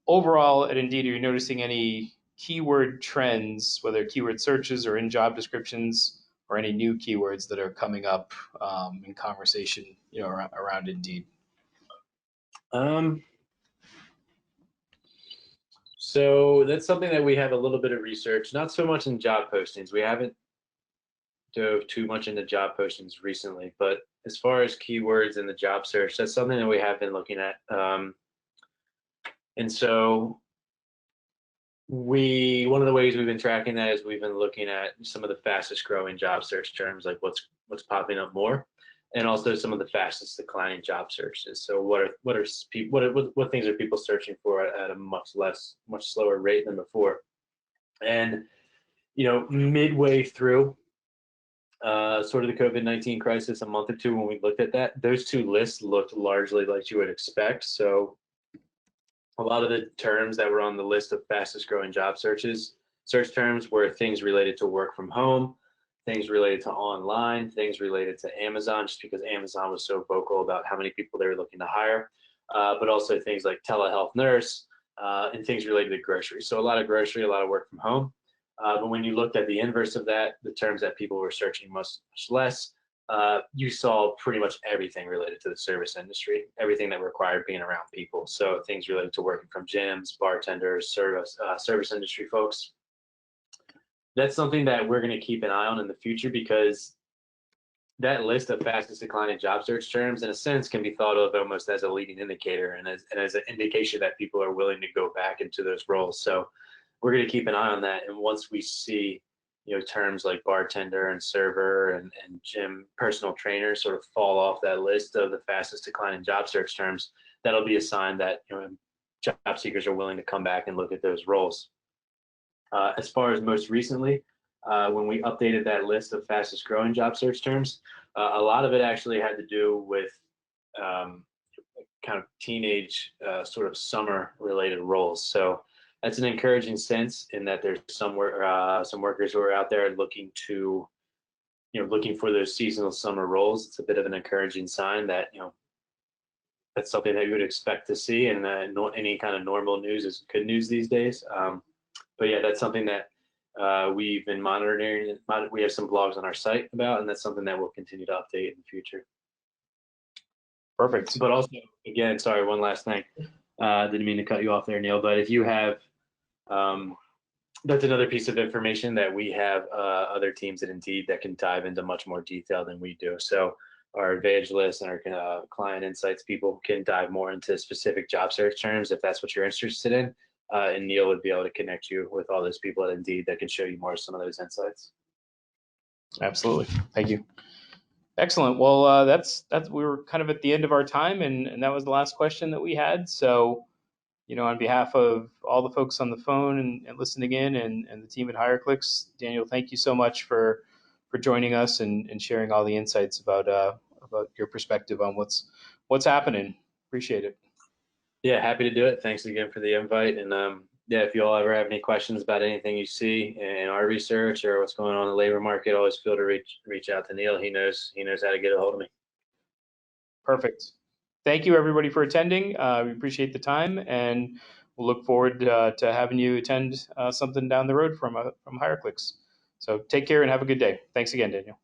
Overall, at Indeed, are you noticing any keyword trends, whether keyword searches or in job descriptions, or any new keywords that are coming up in conversation, around Indeed? Um, so that's something that we have a little bit of research, not so much in job postings. We haven't dove too much into job postings recently, but as far as keywords in the job search, that's something that we have been looking at. And so one of the ways we've been tracking that is we've been looking at some of the fastest growing job search terms, like what's popping up more, and also some of the fastest declining job searches. So what things are people searching for at a much slower rate than before? And midway through sort of the COVID-19 crisis, a month or two when we looked at that, those two lists looked largely like you would expect. So a lot of the terms that were on the list of fastest growing search terms were things related to work from home, things related to online, things related to Amazon, just because Amazon was so vocal about how many people they were looking to hire, but also things like telehealth nurse and things related to groceries. So a lot of grocery, a lot of work from home. But when you looked at the inverse of that, the terms that people were searching much less, you saw pretty much everything related to the service industry, everything that required being around people. So things related to working from gyms, bartenders, service industry folks. That's something that we're going to keep an eye on in the future because that list of fastest declining job search terms, in a sense, can be thought of almost as a leading indicator and as an indication that people are willing to go back into those roles. So we're going to keep an eye on that. And once we see terms like bartender and server and gym personal trainer sort of fall off that list of the fastest declining job search terms, that'll be a sign that job seekers are willing to come back and look at those roles. As far as most recently, when we updated that list of fastest growing job search terms, a lot of it actually had to do with kind of teenage sort of summer related roles. So that's an encouraging sense in that there's some workers who are out there looking for those seasonal summer roles. It's a bit of an encouraging sign that that's something that you would expect to see, and any kind of normal news is good news these days. But yeah, that's something that we've been monitoring. We have some blogs on our site about, and that's something that we'll continue to update in the future. Perfect. But also, again, sorry, one last thing. Didn't mean to cut you off there, Neil, but if you have, that's another piece of information that we have other teams at Indeed that can dive into much more detail than we do. So our Advantage List and our client insights people can dive more into specific job search terms if that's what you're interested in. And Neil would be able to connect you with all those people at Indeed that can show you more of some of those insights. Absolutely. Thank you. Excellent. Well, that's we were kind of at the end of our time, and that was the last question that we had. So, on behalf of all the folks on the phone and listening in, and the team at HireClix, Daniel, thank you so much for joining us and sharing all the insights about your perspective on what's happening. Appreciate it. Yeah, happy to do it. Thanks again for the invite. And yeah, if you all ever have any questions about anything you see in our research or what's going on in the labor market, always feel to reach out to Neil. He knows how to get a hold of me. Perfect. Thank you, everybody, for attending. We appreciate the time, and we'll look forward to having you attend something down the road from HireClix. So take care and have a good day. Thanks again, Daniel.